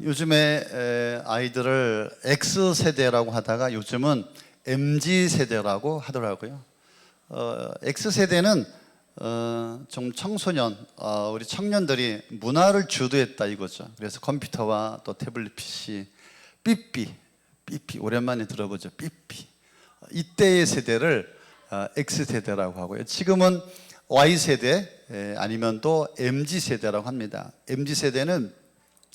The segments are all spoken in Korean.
요즘에 아이들을 X세대라고 하다가 요즘은 MZ세대라고 하더라고요. X세대는 좀 청소년, 우리 청년들이 문화를 주도했다 이거죠. 그래서 컴퓨터와 또 태블릿 PC, 삐삐 오랜만에 들어보죠. 삐삐. 이때의 세대를 X세대라고 하고요. 지금은 Y세대 아니면 또 MZ세대라고 합니다. MZ세대는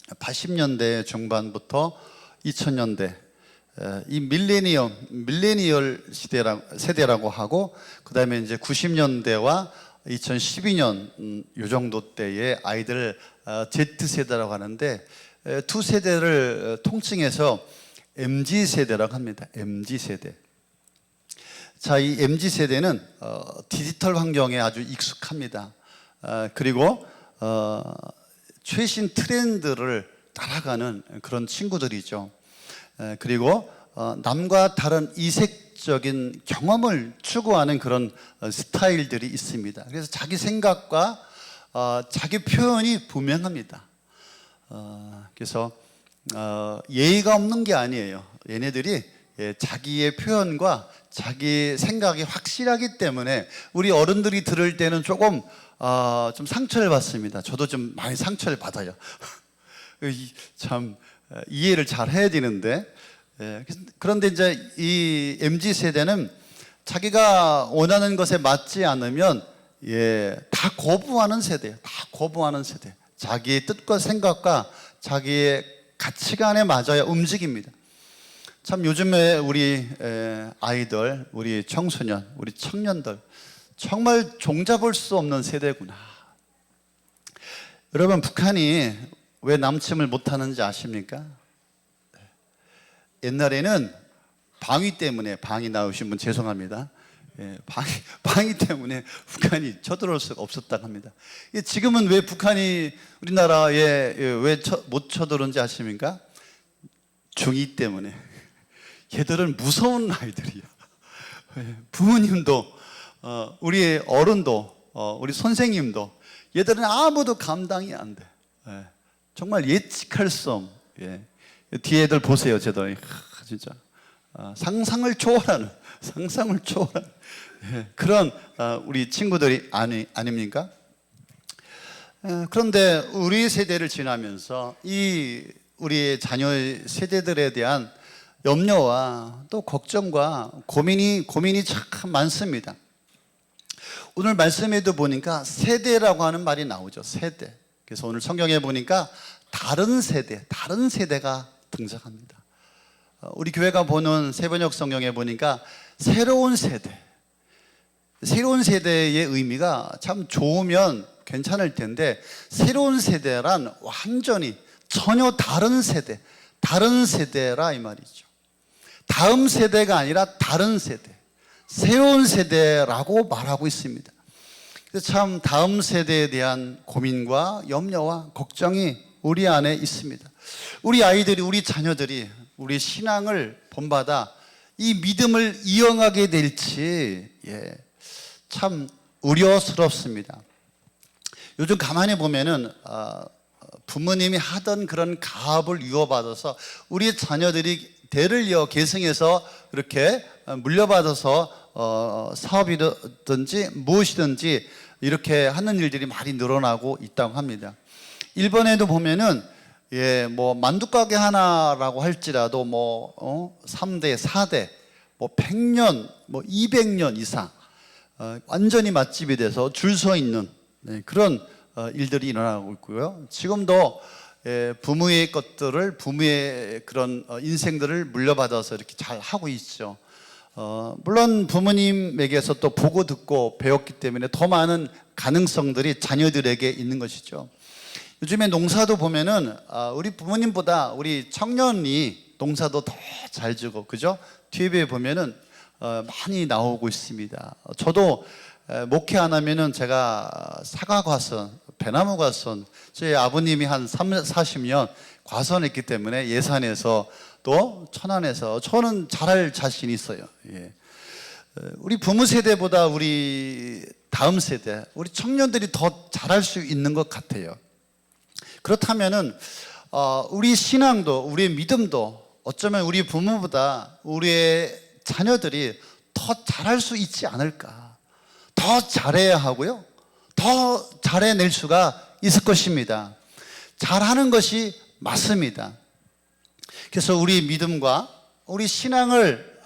80년대 중반부터 2000년대 이 밀레니얼 세대라고 하고, 그 다음에 이제 90년대와 2012년 요 정도 때의 아이들 Z세대라고 하는데, 두 세대를 통칭해서 MZ세대라고 합니다. MZ세대. 자, 이 MZ세대는 디지털 환경에 아주 익숙합니다. 그리고 최신 트렌드를 따라가는 그런 친구들이죠. 그리고 남과 다른 이색적인 경험을 추구하는 그런 스타일들이 있습니다. 그래서 자기 생각과 자기 표현이 분명합니다. 그래서 예의가 없는 게 아니에요. 얘네들이 자기의 표현과 자기 생각이 확실하기 때문에 우리 어른들이 들을 때는 조금 좀 상처를 받습니다. 저도 좀 많이 상처를 받아요. 참 이해를 잘 해야 되는데, 그런데 이제 이 MZ세대는 자기가 원하는 것에 맞지 않으면 다 거부하는 세대예요. 다 거부하는 세대. 자기의 뜻과 생각과 자기의 가치관에 맞아야 움직입니다. 참 요즘에 우리 아이들, 우리 청소년, 우리 청년들 정말 종잡을 수 없는 세대구나. 여러분, 북한이 왜 남침을 못하는지 아십니까? 옛날에는 방위 때문에, 방위 나오신 분 죄송합니다. 방위 때문에 북한이 쳐들어올 수가 없었다고 합니다. 지금은 왜 북한이 우리나라에 왜 못 쳐들어오는지 아십니까? 중이 때문에. 얘들은 무서운 아이들이야. 부모님도 우리 어른도 우리 선생님도 얘들은 아무도 감당이 안 돼. 정말 예측할 수 없는, 뒤에 애들 보세요. 제들 진짜 상상을 초월하는 그런 우리 친구들이 아닙니까? 그런데 우리 세대를 지나면서 이 우리의 자녀 세대들에 대한 염려와 또 걱정과 고민이 참 많습니다. 오늘 말씀에도 보니까 세대라고 하는 말이 나오죠. 세대. 그래서 오늘 성경에 보니까 다른 세대가 등장합니다. 우리 교회가 보는 세번역 성경에 보니까 새로운 세대의 의미가 참 좋으면 괜찮을 텐데, 새로운 세대란 완전히 전혀 다른 세대라 이 말이죠. 다음 세대가 아니라 다른 세대, 새로운 세대라고 말하고 있습니다. 그래서 참 다음 세대에 대한 고민과 염려와 걱정이 우리 안에 있습니다. 우리 아이들이, 우리 자녀들이 우리 신앙을 본받아 이 믿음을 이어가게 될지 참 우려스럽습니다. 요즘 가만히 보면은 부모님이 하던 그런 가업을 이어받아서 우리 자녀들이 대를 이어 계승해서 이렇게 물려받아서 사업이든지 무엇이든지 이렇게 하는 일들이 많이 늘어나고 있다고 합니다. 일본에도 보면은 뭐 만두가게 하나라고 할지라도 3대, 4대, 100년, 200년 이상 완전히 맛집이 돼서 줄 서 있는 그런 일들이 일어나고 있고요. 지금도 부모의 것들을, 부모의 그런 인생들을 물려받아서 이렇게 잘 하고 있죠. 물론 부모님에게서 또 보고 듣고 배웠기 때문에 더 많은 가능성들이 자녀들에게 있는 것이죠. 요즘에 농사도 보면은 우리 부모님보다 우리 청년이 농사도 더 잘 지고, 그죠? TV에 보면은 많이 나오고 있습니다. 저도 목회 안 하면은 제가 사과 과선, 배나무 과선, 제 아버님이 한 40년 과선했기 때문에 예산에서 또 천안에서 저는 잘할 자신이 있어요. 우리 부모 세대보다 우리 다음 세대, 우리 청년들이 더 잘할 수 있는 것 같아요. 그렇다면은 우리 신앙도 우리의 믿음도 어쩌면 우리 부모보다 우리의 자녀들이 더 잘할 수 있지 않을까, 더 잘해야 하고요, 더 잘해낼 수가 있을 것입니다. 잘하는 것이 맞습니다. 그래서 우리 믿음과 우리 신앙을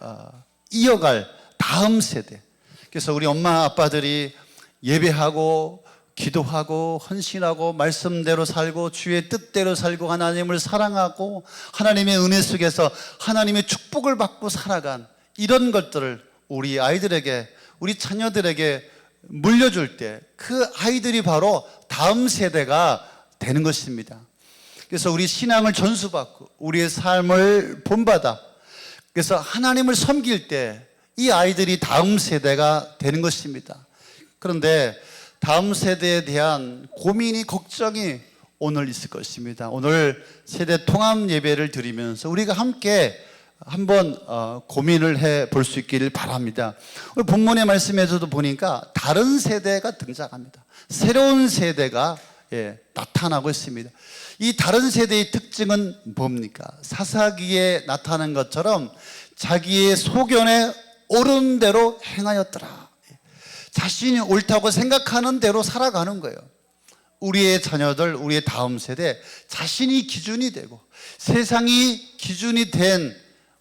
이어갈 다음 세대, 그래서 우리 엄마 아빠들이 예배하고 기도하고 헌신하고 말씀대로 살고 주의 뜻대로 살고 하나님을 사랑하고 하나님의 은혜 속에서 하나님의 축복을 받고 살아간 이런 것들을 우리 아이들에게, 우리 자녀들에게 물려줄 때 그 아이들이 바로 다음 세대가 되는 것입니다. 그래서 우리 신앙을 전수받고 우리의 삶을 본받아, 그래서 하나님을 섬길 때 이 아이들이 다음 세대가 되는 것입니다. 그런데 다음 세대에 대한 고민이, 걱정이 오늘 있을 것입니다. 오늘 세대 통합 예배를 드리면서 우리가 함께 한번 고민을 해 볼 수 있기를 바랍니다. 오늘 본문의 말씀에서도 보니까 다른 세대가 등장합니다. 새로운 세대가 나타나고 있습니다. 이 다른 세대의 특징은 뭡니까? 사사기에 나타난 것처럼 자기의 소견에 옳은 대로 행하였더라. 자신이 옳다고 생각하는 대로 살아가는 거예요. 우리의 자녀들, 우리의 다음 세대, 자신이 기준이 되고 세상이 기준이 된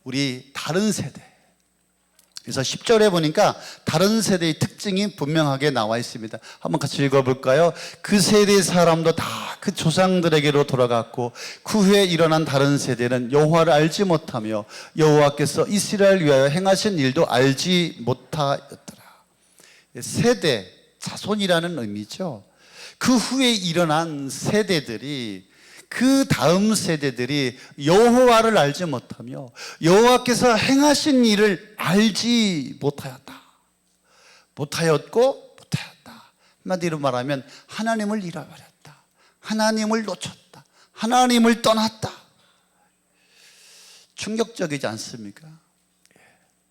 우리 다른 세대. 그래서 10절에 보니까 다른 세대의 특징이 분명하게 나와 있습니다. 한번 같이 읽어볼까요? 그 세대의 사람도 다 그 조상들에게로 돌아갔고 그 후에 일어난 다른 세대는 여호와를 알지 못하며 여호와께서 이스라엘 위하여 행하신 일도 알지 못하였더라. 세대, 자손이라는 의미죠. 그 후에 일어난 세대들이, 그 다음 세대들이 여호와를 알지 못하며 여호와께서 행하신 일을 알지 못하였다. 못하였고 못하였다. 한마디로 말하면 하나님을 잃어버렸다. 하나님을 놓쳤다. 하나님을 떠났다. 충격적이지 않습니까?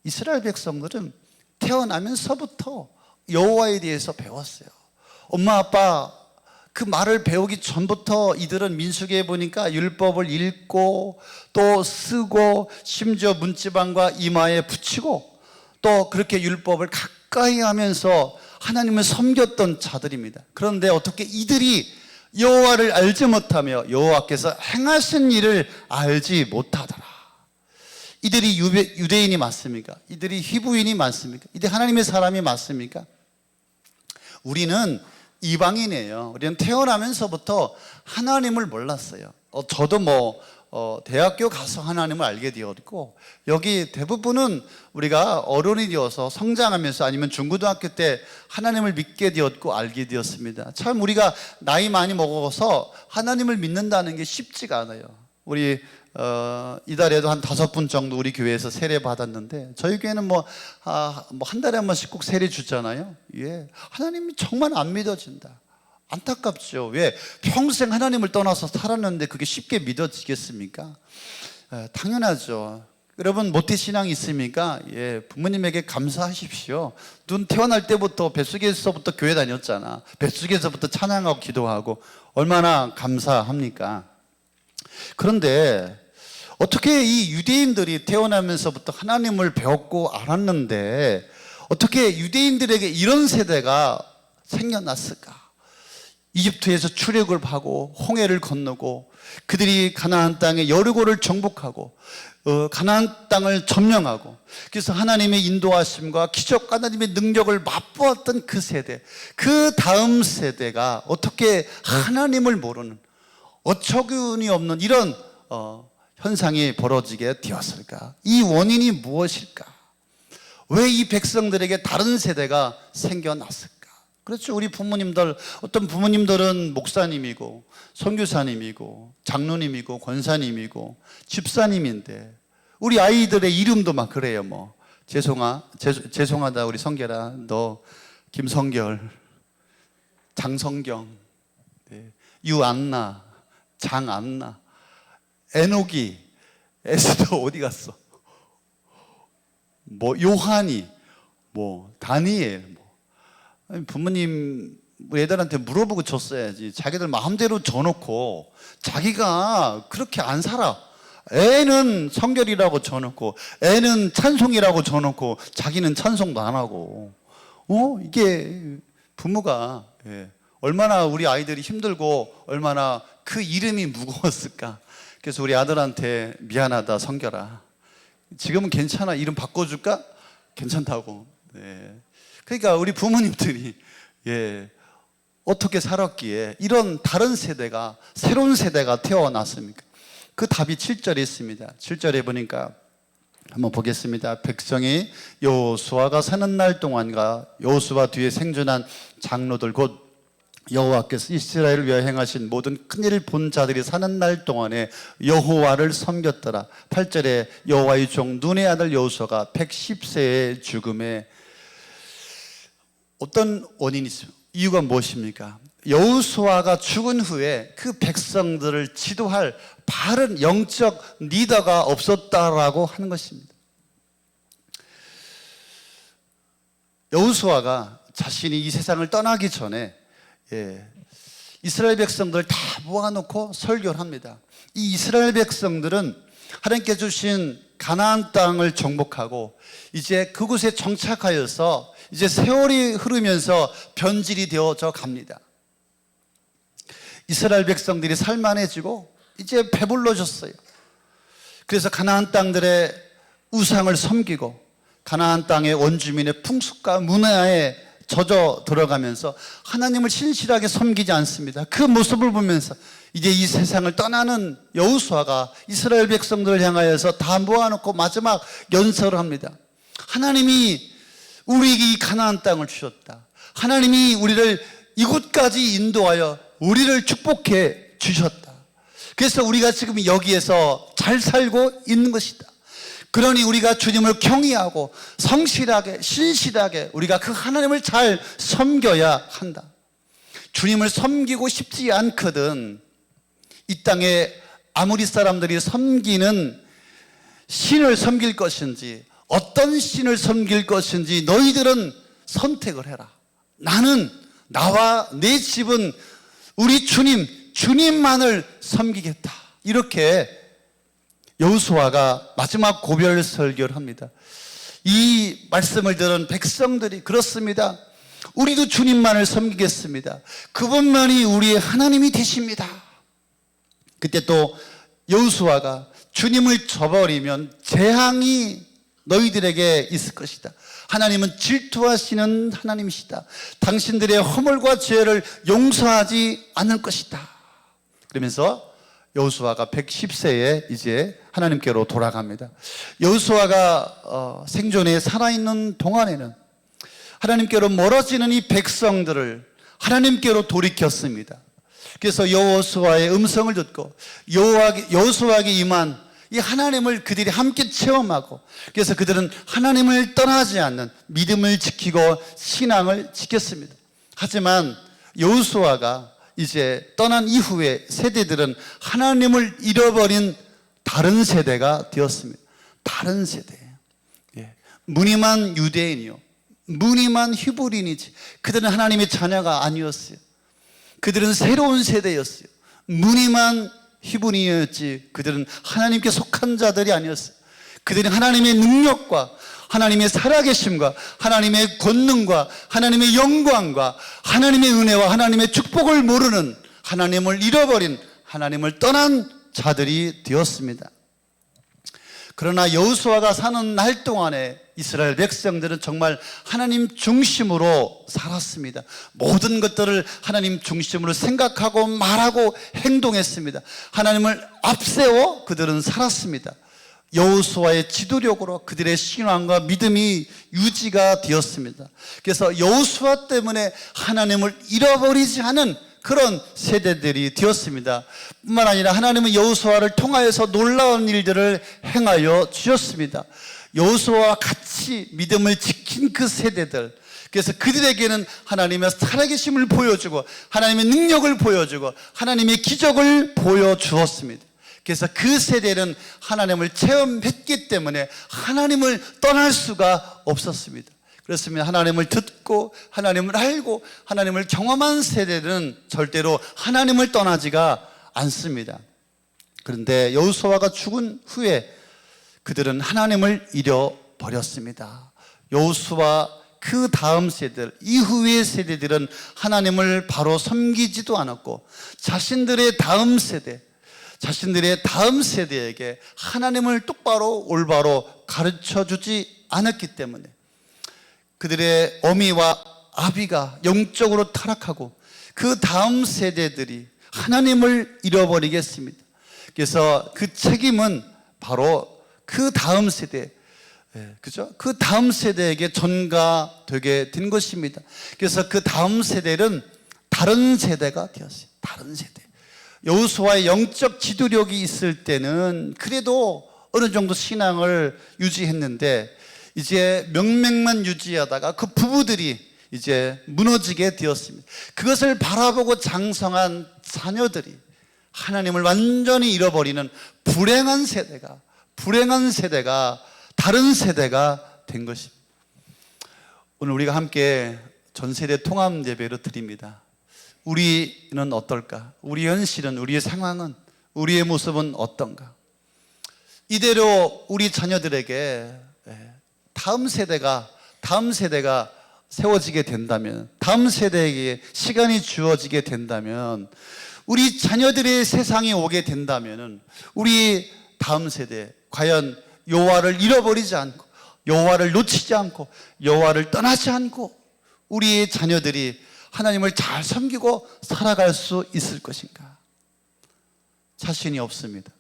이스라엘 백성들은 태어나면서부터 여호와에 대해서 배웠어요. 엄마 아빠 그 말을 배우기 전부터 이들은 민수기에 보니까 율법을 읽고 또 쓰고 심지어 문지방과 이마에 붙이고 또 그렇게 율법을 가까이 하면서 하나님을 섬겼던 자들입니다. 그런데 어떻게 이들이 여호와를 알지 못하며 여호와께서 행하신 일을 알지 못하더라. 이들이 유대인이 맞습니까? 이들이 히브인이 맞습니까? 이들이 하나님의 사람이 맞습니까? 우리는 이방인이에요. 우리는 태어나면서부터 하나님을 몰랐어요. 저도 대학교 가서 하나님을 알게 되었고, 여기 대부분은 우리가 어른이 되어서 성장하면서 아니면 중고등학교 때 하나님을 믿게 되었고 알게 되었습니다. 참 우리가 나이 많이 먹어서 하나님을 믿는다는 게 쉽지가 않아요. 우리 이달에도 한 5분 정도 우리 교회에서 세례 받았는데, 저희 교회는 한 달에 한 번씩 꼭 세례 주잖아요. 예, 하나님이 정말 안 믿어진다. 안타깝죠. 왜? 평생 하나님을 떠나서 살았는데 그게 쉽게 믿어지겠습니까? 당연하죠. 여러분 모태신앙이 있습니까? 예, 부모님에게 감사하십시오. 눈 태어날 때부터 뱃속에서부터 교회 다녔잖아. 뱃속에서부터 찬양하고 기도하고 얼마나 감사합니까? 그런데 어떻게 이 유대인들이 태어나면서부터 하나님을 배웠고 알았는데 어떻게 유대인들에게 이런 세대가 생겨났을까? 이집트에서 출애굽을 하고 홍해를 건너고 그들이 가나안 땅에 여리고를 정복하고 가나안 땅을 점령하고, 그래서 하나님의 인도하심과 기적, 하나님의 능력을 맛보았던 그 세대, 그 다음 세대가 어떻게 하나님을 모르는, 어처구니 없는 이런 현상이 벌어지게 되었을까? 이 원인이 무엇일까? 왜 이 백성들에게 다른 세대가 생겨났을까? 그렇죠. 우리 부모님들, 어떤 부모님들은 목사님이고 선교사님이고 장로님이고 권사님이고 집사님인데 우리 아이들의 이름도 막 그래요. 죄송하다 우리 성결아, 너 김성결, 장성경, 유안나, 장안나, 에녹이, 에스더 어디 갔어? 요한이, 다니엘. 부모님 우리 애들한테 물어보고 줬어야지. 자기들 마음대로 줘놓고 자기가 그렇게 안 살아. 애는 성결이라고 줘놓고 애는 찬송이라고 줘놓고 자기는 찬송도 안 하고, 이게 부모가 얼마나 우리 아이들이 힘들고 얼마나 그 이름이 무거웠을까. 그래서 우리 아들한테 미안하다 성결아, 지금은 괜찮아, 이름 바꿔줄까? 괜찮다고. 그러니까 우리 부모님들이 어떻게 살았기에 이런 다른 세대가, 새로운 세대가 태어났습니까? 그 답이 7절에 있습니다. 7절에 보니까 한번 보겠습니다. 백성이 여호수아가 사는 날 동안과 여호수아 뒤에 생존한 장로들 곧 여호와께서 이스라엘을 위하여 행하신 모든 큰일을 본 자들이 사는 날 동안에 여호와를 섬겼더라. 8절에 여호와의 종 눈의 아들 여호수아가 110세의 죽음에 어떤 원인이 있습니까? 이유가 무엇입니까? 여호수아가 죽은 후에 그 백성들을 지도할 바른 영적 리더가 없었다라고 하는 것입니다. 여호수아가 자신이 이 세상을 떠나기 전에 이스라엘 백성들을 다 모아놓고 설교를 합니다. 이 이스라엘 백성들은 하나님께 주신 가나안 땅을 정복하고 이제 그곳에 정착하여서 이제 세월이 흐르면서 변질이 되어져 갑니다. 이스라엘 백성들이 살만해지고 이제 배불러졌어요. 그래서 가나안 땅들의 우상을 섬기고 가나안 땅의 원주민의 풍습과 문화에 젖어 들어가면서 하나님을 신실하게 섬기지 않습니다. 그 모습을 보면서 이제 이 세상을 떠나는 여호수아가 이스라엘 백성들을 향하여서 다 모아놓고 마지막 연설을 합니다. 하나님이 우리에게 이 가나안 땅을 주셨다. 하나님이 우리를 이곳까지 인도하여 우리를 축복해 주셨다. 그래서 우리가 지금 여기에서 잘 살고 있는 것이다. 그러니 우리가 주님을 경외하고 성실하게 신실하게 우리가 그 하나님을 잘 섬겨야 한다. 주님을 섬기고 싶지 않거든 이 땅에 아무리 사람들이 섬기는 신을 섬길 것인지 어떤 신을 섬길 것인지 너희들은 선택을 해라. 나는 나와 내 집은 우리 주님만을 섬기겠다. 이렇게 여호수아가 마지막 고별 설교를 합니다. 이 말씀을 들은 백성들이 그렇습니다. 우리도 주님만을 섬기겠습니다. 그분만이 우리의 하나님이 되십니다. 그때 또 여호수아가 주님을 저버리면 재앙이 너희들에게 있을 것이다. 하나님은 질투하시는 하나님이시다. 당신들의 허물과 죄를 용서하지 않을 것이다. 그러면서 여호수아가 110세에 이제 하나님께로 돌아갑니다. 여호수아가 생존에 살아있는 동안에는 하나님께로 멀어지는 이 백성들을 하나님께로 돌이켰습니다. 그래서 여호수아의 음성을 듣고 여호수아에게 임한 이 하나님을 그들이 함께 체험하고 그래서 그들은 하나님을 떠나지 않는 믿음을 지키고 신앙을 지켰습니다. 하지만 여호수아가 이제 떠난 이후에 세대들은 하나님을 잃어버린 다른 세대가 되었습니다. 다른 세대. 무늬만 유대인이요, 무늬만 히브리인이지 그들은 하나님의 자녀가 아니었어요. 그들은 새로운 세대였어요. 무늬만 히브리인이었지 그들은 하나님께 속한 자들이 아니었어요. 그들은 하나님의 능력과 하나님의 살아계심과 하나님의 권능과 하나님의 영광과 하나님의 은혜와 하나님의 축복을 모르는 하나님을 잃어버린 하나님을 떠난 자들이 되었습니다. 그러나 여호수아가 사는 날 동안에 이스라엘 백성들은 정말 하나님 중심으로 살았습니다. 모든 것들을 하나님 중심으로 생각하고 말하고 행동했습니다. 하나님을 앞세워 그들은 살았습니다. 여호수아의 지도력으로 그들의 신앙과 믿음이 유지가 되었습니다. 그래서 여호수아 때문에 하나님을 잃어버리지 않은 그런 세대들이 되었습니다. 뿐만 아니라 하나님은 여호수아를 통하여서 놀라운 일들을 행하여 주셨습니다. 여호수아와 같이 믿음을 지킨 그 세대들, 그래서 그들에게는 하나님의 살아계심을 보여주고 하나님의 능력을 보여주고 하나님의 기적을 보여주었습니다. 그래서 그 세대는 하나님을 체험했기 때문에 하나님을 떠날 수가 없었습니다. 그렇습니다. 하나님을 듣고 하나님을 알고 하나님을 경험한 세대들은 절대로 하나님을 떠나지가 않습니다. 그런데 여호수아가 죽은 후에 그들은 하나님을 잃어버렸습니다. 여호수아 그 다음 세대들, 이후의 세대들은 하나님을 바로 섬기지도 않았고 자신들의 다음 세대에게 하나님을 똑바로 올바로 가르쳐주지 않았기 때문에 그들의 어미와 아비가 영적으로 타락하고 그 다음 세대들이 하나님을 잃어버리겠습니다. 그래서 그 책임은 바로 그 다음 세대, 그죠? 그 다음 세대에게 전가되게 된 것입니다. 그래서 그 다음 세대는 다른 세대가 되었어요. 다른 세대. 여호수아의 영적 지도력이 있을 때는 그래도 어느 정도 신앙을 유지했는데 이제 명맥만 유지하다가 그 부부들이 이제 무너지게 되었습니다. 그것을 바라보고 장성한 자녀들이 하나님을 완전히 잃어버리는 불행한 세대가 다른 세대가 된 것입니다. 오늘 우리가 함께 전세대 통합 예배를 드립니다. 우리는 어떨까? 우리 현실은, 우리의 상황은, 우리의 모습은 어떤가? 이대로 우리 자녀들에게 다음 세대가 세워지게 된다면, 다음 세대에게 시간이 주어지게 된다면, 우리 자녀들의 세상이 오게 된다면 우리 다음 세대 과연 여호와를 잃어버리지 않고 여호와를 놓치지 않고 여호와를 떠나지 않고 우리의 자녀들이 하나님을 잘 섬기고 살아갈 수 있을 것인가? 자신이 없습니다.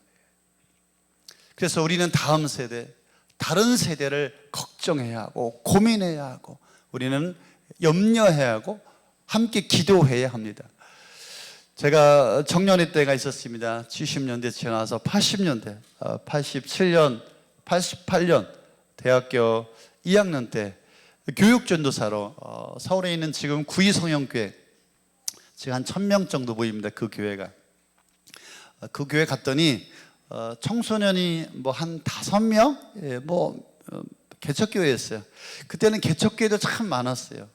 그래서 우리는 다음 세대, 다른 세대를 걱정해야 하고 고민해야 하고 우리는 염려해야 하고 함께 기도해야 합니다. 제가 청년회 때가 있었습니다. 70년대 지나서 80년대, 87년, 88년 대학교 2학년 때 교육전도사로 서울에 있는 지금 구이성형교회, 지금 한 1000명 정도 모입니다. 그 교회가. 그 교회 갔더니 청소년이 뭐 한 5명? 개척교회였어요. 그때는 개척교회도 참 많았어요.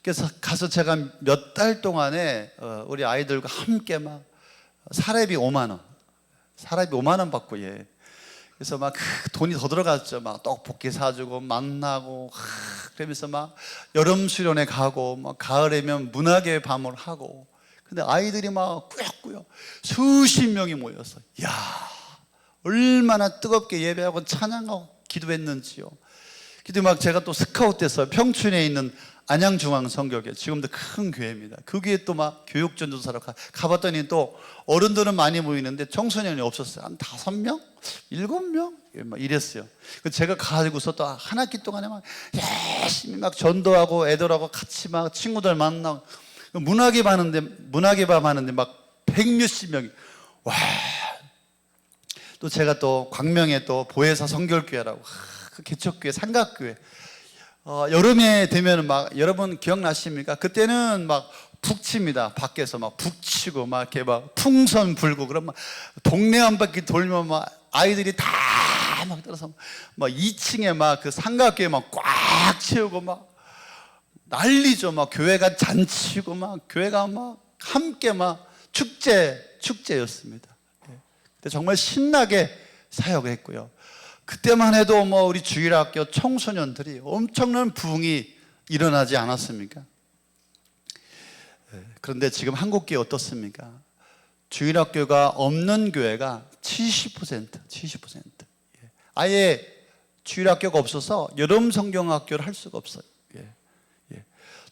그래서 가서 제가 몇 달 동안에 우리 아이들과 함께 막 사례비 5만 원 받고 그래서 막 돈이 더 들어갔죠. 막 떡볶이 사주고 만나고 그러면서 막 여름 수련회 가고 막 가을에면 문학의 밤을 하고. 근데 아이들이 막 꾸역꾸역 수십 명이 모여서 야 얼마나 뜨겁게 예배하고 찬양하고 기도했는지요. 근데 막 제가 또 스카우트 돼서 평촌에 있는 안양중앙성교회, 지금도 큰 교회입니다. 그 교회 또 막 교육전도사로 가봤더니 또 어른들은 많이 모이는데 청소년이 없었어요. 한 5명? 7명? 막 이랬어요. 제가 가지고서 또 한 학기 동안에 막 열심히 막 전도하고 애들하고 같이 막 친구들 만나고 문학의 밤 하는데 막 100몇십 명이 와. 또 제가 또 광명에 또 보혜사 성결교회라고 그 개척교회 삼각교회 여름에 되면 막 여러분 기억나십니까? 그때는 막 북칩니다. 밖에서 막 북치고 막 이렇게 막 풍선 불고 그러면 막 동네 한 바퀴 돌면 막 아이들이 다 막 따라서 막 2층에 막 그 삼각교회 막 꽉 채우고 막 난리죠. 막 교회가 잔치고 막 교회가 막 함께 막 축제였습니다. 근데 정말 신나게 사역을 했고요. 그때만 해도 뭐 우리 주일학교 청소년들이 엄청난 부흥이 일어나지 않았습니까? 그런데 지금 한국교회 어떻습니까? 주일학교가 없는 교회가 70%. 아예 주일학교가 없어서 여름 성경학교를 할 수가 없어요.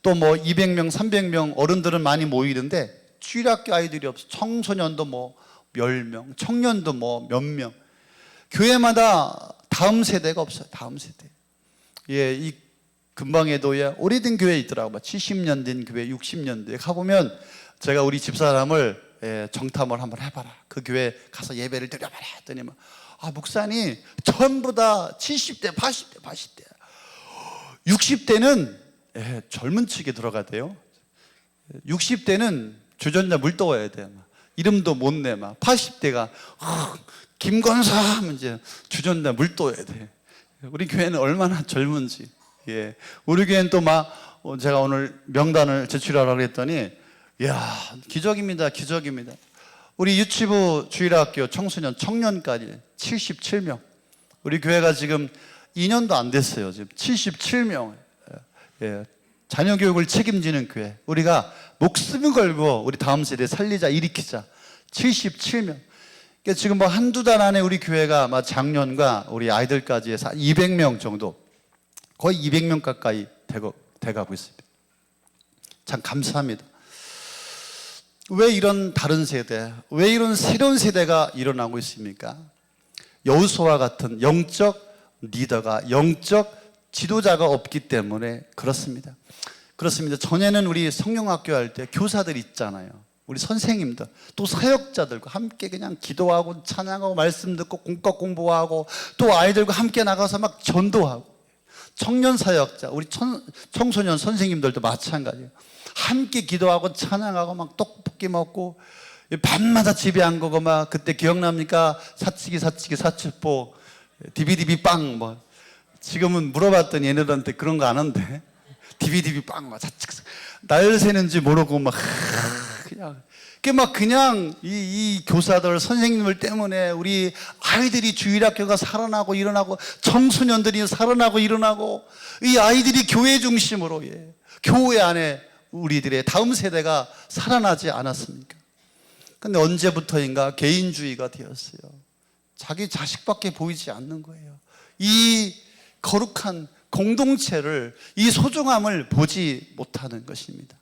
또 뭐 200명, 300명 어른들은 많이 모이는데 주일학교 아이들이 없어. 청소년도 뭐 10명, 청년도 뭐 몇 명. 교회마다 다음 세대가 없어요. 다음 세대. 이 근방에도 오래된 교회 있더라고요. 70년 된 교회, 60년 대 가보면 제가 우리 집사람을 정탐을 한번 해봐라. 그 교회 가서 예배를 드려봐라 했더니 목사님 전부 다 70대, 80대. 60대는 젊은 층에 들어가대요. 60대는 주전자 물 떠와야 돼. 이름도 못 내. 80대가 김건사 하면 이제 주전자 물 떠야 돼. 우리 교회는 얼마나 젊은지. 예, 우리 교회는 또 제가 오늘 명단을 제출하라고 했더니, 이야, 기적입니다, 기적입니다. 우리 유치부 주일학교 청소년, 청년까지 77명. 우리 교회가 지금 2년도 안 됐어요. 지금 77명. 예, 자녀 교육을 책임지는 교회. 우리가 목숨을 걸고 우리 다음 세대 살리자, 일으키자. 77명. 그러니까 지금 한두 달 안에 우리 교회가 작년과 우리 아이들까지 해서 200명 정도, 거의 200명 가까이 돼가고 있습니다. 참 감사합니다. 왜 이런 다른 세대, 왜 이런 새로운 세대가 일어나고 있습니까? 여호수아와 같은 영적 리더가, 영적 지도자가 없기 때문에 그렇습니다. 그렇습니다. 전에는 우리 성령학교 할 때 교사들 있잖아요. 우리 선생님들, 또 사역자들과 함께 그냥 기도하고 찬양하고 말씀 듣고 공과 공부하고 또 아이들과 함께 나가서 막 전도하고, 청년 사역자, 우리 청소년 선생님들도 마찬가지예요. 함께 기도하고 찬양하고 막 떡볶이 먹고 밤마다 집에 안 가고 그때 기억납니까? 사치기 사치포 디비디비 빵 지금은 물어봤더니 얘네들한테 그런 거 안 한대. 디비디비 빵 사치기 날 새는지 모르고 그냥 이 교사들 선생님들 때문에 우리 아이들이 주일학교가 살아나고 일어나고 청소년들이 살아나고 일어나고 이 아이들이 교회 중심으로 교회 안에 우리들의 다음 세대가 살아나지 않았습니까? 근데 언제부터인가 개인주의가 되었어요. 자기 자식밖에 보이지 않는 거예요. 이 거룩한 공동체를, 이 소중함을 보지 못하는 것입니다.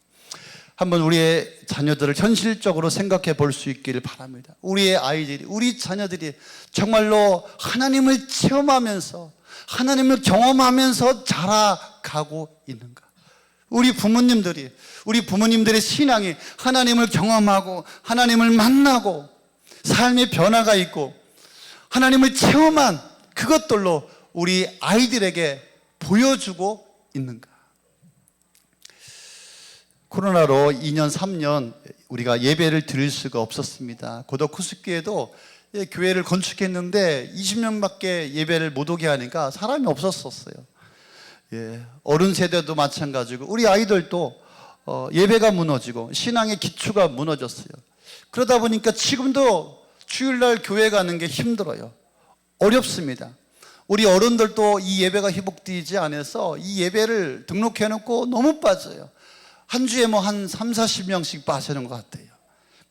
한번 우리의 자녀들을 현실적으로 생각해 볼 수 있기를 바랍니다. 우리의 아이들이, 우리 자녀들이 정말로 하나님을 체험하면서, 하나님을 경험하면서 자라가고 있는가? 우리 부모님들의 신앙이 하나님을 경험하고 하나님을 만나고 삶의 변화가 있고 하나님을 체험한 그것들로 우리 아이들에게 보여주고 있는가? 코로나로 2년, 3년 우리가 예배를 드릴 수가 없었습니다. 고덕 후숙교회도 교회를 건축했는데 20명밖에 예배를 못 오게 하니까 사람이 없었어요. 어른 세대도 마찬가지고 우리 아이들도 예배가 무너지고 신앙의 기초가 무너졌어요. 그러다 보니까 지금도 주일날 교회 가는 게 힘들어요. 어렵습니다. 우리 어른들도 이 예배가 회복되지 않아서 이 예배를 등록해놓고 너무 빠져요. 한 주에 한 3, 40명씩 빠지는 것 같아요.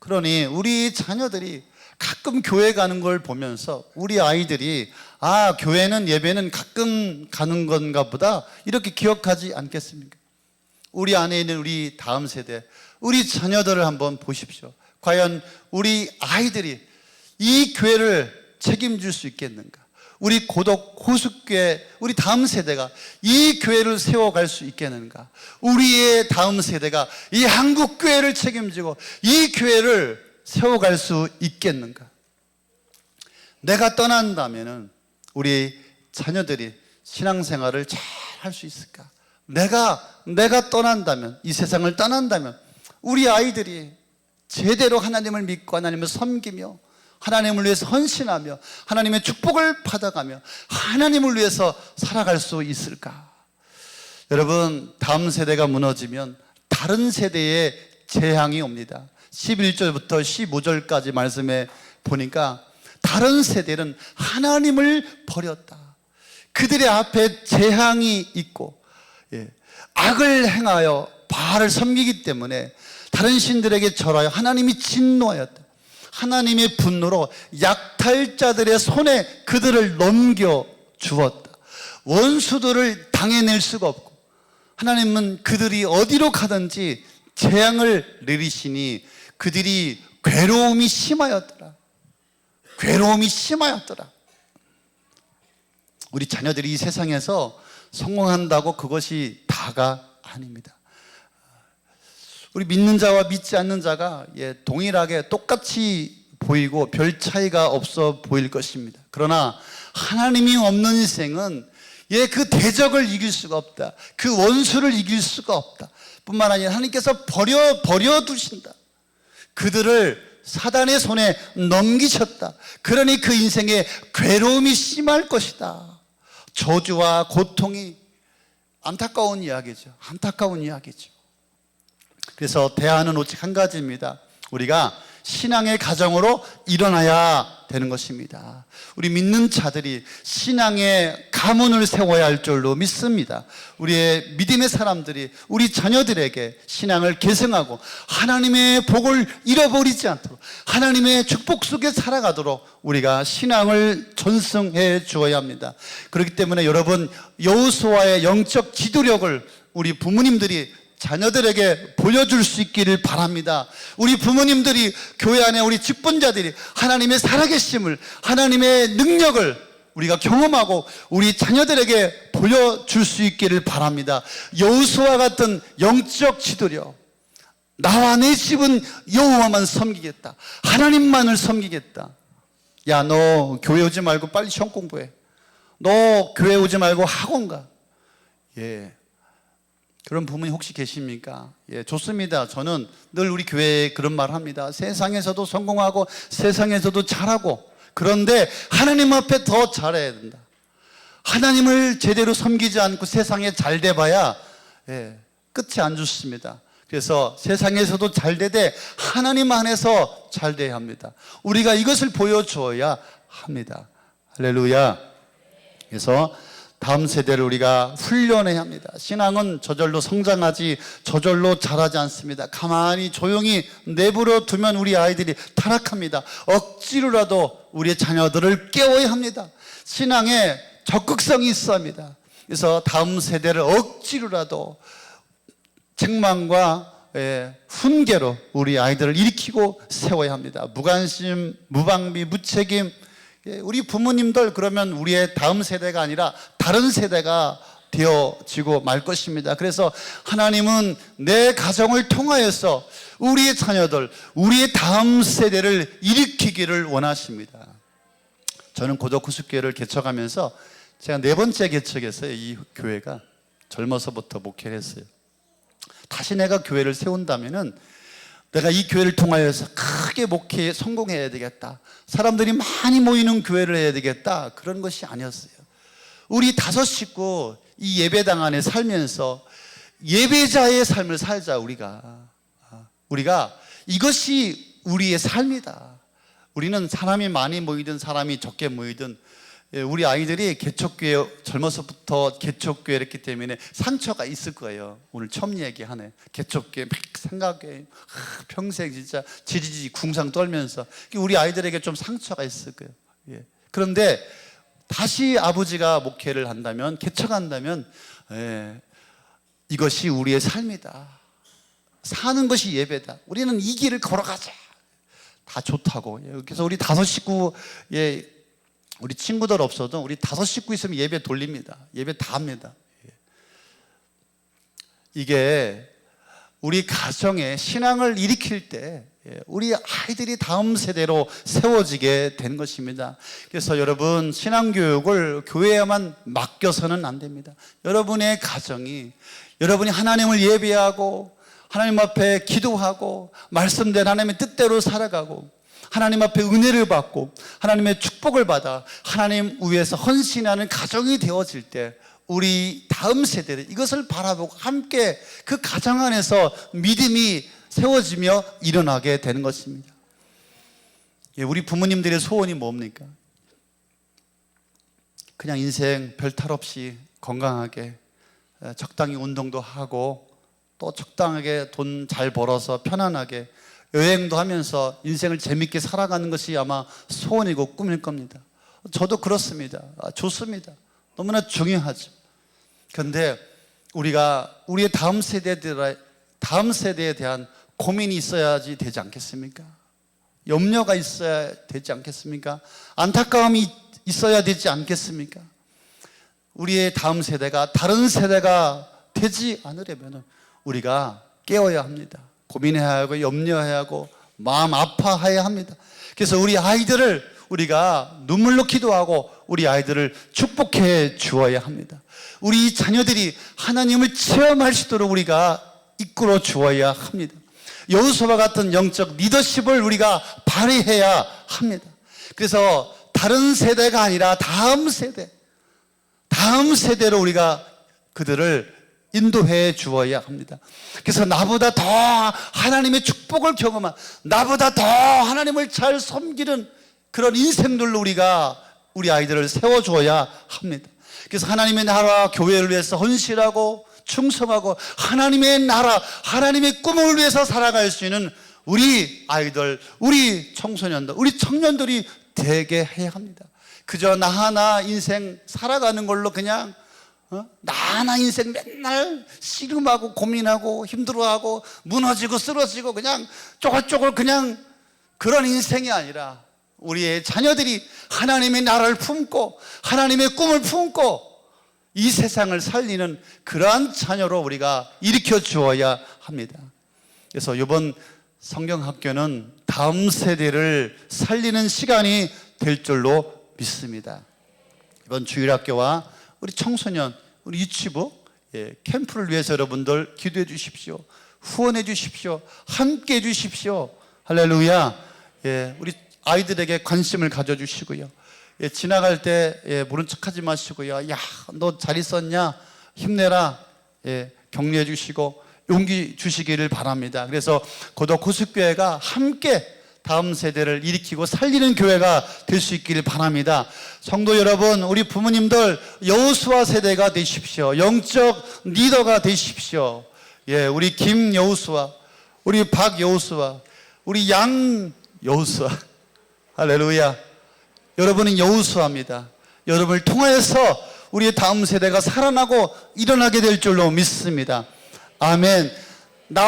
그러니 우리 자녀들이 가끔 교회 가는 걸 보면서 우리 아이들이 교회는, 예배는 가끔 가는 건가 보다 이렇게 기억하지 않겠습니까? 우리 안에 있는 우리 다음 세대, 우리 자녀들을 한번 보십시오. 과연 우리 아이들이 이 교회를 책임질 수 있겠는가? 우리 고덕 호숙교회, 우리 다음 세대가 이 교회를 세워갈 수 있겠는가? 우리의 다음 세대가 이 한국교회를 책임지고 이 교회를 세워갈 수 있겠는가? 내가 떠난다면 우리 자녀들이 신앙생활을 잘 할 수 있을까? 내가 떠난다면, 이 세상을 떠난다면 우리 아이들이 제대로 하나님을 믿고 하나님을 섬기며 하나님을 위해서 헌신하며 하나님의 축복을 받아가며 하나님을 위해서 살아갈 수 있을까? 여러분, 다음 세대가 무너지면 다른 세대의 재앙이 옵니다. 11절부터 15절까지 말씀에 보니까 다른 세대는 하나님을 버렸다. 그들의 앞에 재앙이 있고 악을 행하여 바알을 섬기기 때문에 다른 신들에게 절하여 하나님이 진노하였다. 하나님의 분노로 약탈자들의 손에 그들을 넘겨주었다. 원수들을 당해낼 수가 없고 하나님은 그들이 어디로 가든지 재앙을 내리시니 그들이 괴로움이 심하였더라. 괴로움이 심하였더라. 우리 자녀들이 이 세상에서 성공한다고 그것이 다가 아닙니다. 우리 믿는 자와 믿지 않는 자가 동일하게 똑같이 보이고 별 차이가 없어 보일 것입니다. 그러나 하나님이 없는 인생은 그 대적을 이길 수가 없다. 그 원수를 이길 수가 없다. 뿐만 아니라 하나님께서 버려두신다. 그들을 사단의 손에 넘기셨다. 그러니 그 인생에 괴로움이 심할 것이다. 저주와 고통이 안타까운 이야기죠. 안타까운 이야기죠. 그래서 대안은 오직 한 가지입니다. 우리가 신앙의 가정으로 일어나야 되는 것입니다. 우리 믿는 자들이 신앙의 가문을 세워야 할 줄로 믿습니다. 우리의 믿음의 사람들이 우리 자녀들에게 신앙을 계승하고 하나님의 복을 잃어버리지 않도록 하나님의 축복 속에 살아가도록 우리가 신앙을 전승해 주어야 합니다. 그렇기 때문에 여러분, 여호수아의 영적 지도력을 우리 부모님들이 자녀들에게 보여줄 수 있기를 바랍니다. 우리 부모님들이, 교회 안에 우리 직분자들이 하나님의 살아계심을, 하나님의 능력을 우리가 경험하고 우리 자녀들에게 보여줄 수 있기를 바랍니다. 여호수아 같은 영적 지도력, 나와 내 집은 여호와만 섬기겠다, 하나님만을 섬기겠다. 야, 너 교회 오지 말고 빨리 시험 공부해. 너 교회 오지 말고 학원 가. 그런 부모님 혹시 계십니까? 좋습니다. 저는 늘 우리 교회에 그런 말 합니다. 세상에서도 성공하고 세상에서도 잘하고, 그런데 하나님 앞에 더 잘해야 된다. 하나님을 제대로 섬기지 않고 세상에 잘 돼봐야 끝이 안 좋습니다. 그래서 세상에서도 잘 되되 하나님 안에서 잘 돼야 합니다. 우리가 이것을 보여줘야 합니다. 할렐루야. 그래서 다음 세대를 우리가 훈련해야 합니다. 신앙은 저절로 성장하지 저절로 자라지 않습니다. 가만히 조용히 내버려 두면 우리 아이들이 타락합니다. 억지로라도 우리의 자녀들을 깨워야 합니다. 신앙에 적극성이 있어야 합니다. 그래서 다음 세대를 억지로라도 책망과 훈계로 우리 아이들을 일으키고 세워야 합니다. 무관심, 무방비, 무책임, 우리 부모님들, 그러면 우리의 다음 세대가 아니라 다른 세대가 되어지고 말 것입니다. 그래서 하나님은 내 가정을 통하여서 우리의 자녀들, 우리의 다음 세대를 일으키기를 원하십니다. 저는 고독후숙교회를 개척하면서 제가 4번째 개척했어요. 이 교회가 젊어서부터 목회를 했어요. 다시 내가 교회를 세운다면은 내가 이 교회를 통하여서 크게 목회에 성공해야 되겠다, 사람들이 많이 모이는 교회를 해야 되겠다, 그런 것이 아니었어요. 우리 5 식구 이 예배당 안에 살면서 예배자의 삶을 살자. 우리가 이것이 우리의 삶이다. 우리는 사람이 많이 모이든 사람이 적게 모이든 우리 아이들이 개척교회, 젊어서부터 개척교회를 했기 때문에 상처가 있을 거예요. 오늘 처음 얘기하네. 개척교회 막 생각해, 평생 진짜 지지지 궁상 떨면서 우리 아이들에게 좀 상처가 있을 거예요. 그런데 다시 아버지가 목회를 한다면, 개척한다면 이것이 우리의 삶이다. 사는 것이 예배다. 우리는 이 길을 걸어가자. 다 좋다고. 그래서 우리 5 식구, 우리 친구들 없어도 우리 5 식구 있으면 예배 돌립니다. 예배 다 합니다. 이게 우리 가정에 신앙을 일으킬 때 우리 아이들이 다음 세대로 세워지게 된 것입니다. 그래서 여러분, 신앙교육을 교회에만 맡겨서는 안 됩니다. 여러분의 가정이, 여러분이 하나님을 예배하고 하나님 앞에 기도하고 말씀대로 하나님의 뜻대로 살아가고 하나님 앞에 은혜를 받고 하나님의 축복을 받아 하나님 위해서 헌신하는 가정이 되어질 때 우리 다음 세대를 이것을 바라보고 함께 그 가정 안에서 믿음이 세워지며 일어나게 되는 것입니다. 우리 부모님들의 소원이 뭡니까? 그냥 인생 별 탈 없이 건강하게 적당히 운동도 하고 또 적당하게 돈 잘 벌어서 편안하게 여행도 하면서 인생을 재밌게 살아가는 것이 아마 소원이고 꿈일 겁니다. 저도 그렇습니다. 좋습니다. 너무나 중요하죠. 그런데 우리가 우리의 다음 세대에 대한 고민이 있어야지 되지 않겠습니까? 염려가 있어야 되지 않겠습니까? 안타까움이 있어야 되지 않겠습니까? 우리의 다음 세대가 다른 세대가 되지 않으려면 우리가 깨워야 합니다. 고민해야 하고 염려해야 하고 마음 아파해야 합니다. 그래서 우리 아이들을 우리가 눈물로 기도하고 우리 아이들을 축복해 주어야 합니다. 우리 자녀들이 하나님을 체험할 수 있도록 우리가 이끌어 주어야 합니다. 여호수아 같은 영적 리더십을 우리가 발휘해야 합니다. 그래서 다른 세대가 아니라 다음 세대로 우리가 그들을 인도해 주어야 합니다. 그래서 나보다 더 하나님의 축복을 경험한, 나보다 더 하나님을 잘 섬기는 그런 인생들로 우리가 우리 아이들을 세워줘야 합니다. 그래서 하나님의 나라 교회를 위해서 헌신하고 충성하고 하나님의 나라, 하나님의 꿈을 위해서 살아갈 수 있는 우리 아이들, 우리 청소년들, 우리 청년들이 되게 해야 합니다. 그저 나 하나 인생 살아가는 걸로 그냥 나 하나 인생 맨날 씨름하고 고민하고 힘들어하고 무너지고 쓰러지고 그냥 쪼글쪼글 그냥 그런 인생이 아니라 우리의 자녀들이 하나님의 나라를 품고 하나님의 꿈을 품고 이 세상을 살리는 그러한 자녀로 우리가 일으켜 주어야 합니다. 그래서 이번 성경학교는 다음 세대를 살리는 시간이 될 줄로 믿습니다. 이번 주일학교와 우리 청소년, 우리 유치부 캠프를 위해서 여러분들 기도해 주십시오. 후원해 주십시오. 함께 해 주십시오. 할렐루야. 우리 아이들에게 관심을 가져주시고요. 지나갈 때 모른 척하지 마시고요. 야, 너 잘 있었냐? 힘내라. 격려해 주시고 용기 주시기를 바랍니다. 그래서 고덕 호숫교회가 함께 다음 세대를 일으키고 살리는 교회가 될 수 있기를 바랍니다. 성도 여러분, 우리 부모님들 여호수아 세대가 되십시오. 영적 리더가 되십시오. 우리 김 여호수아, 우리 박 여호수아, 우리 양 여호수아. 할렐루야. 여러분은 여호수아입니다. 여러분을 통하여서 우리의 다음 세대가 살아나고 일어나게 될 줄로 믿습니다. 아멘.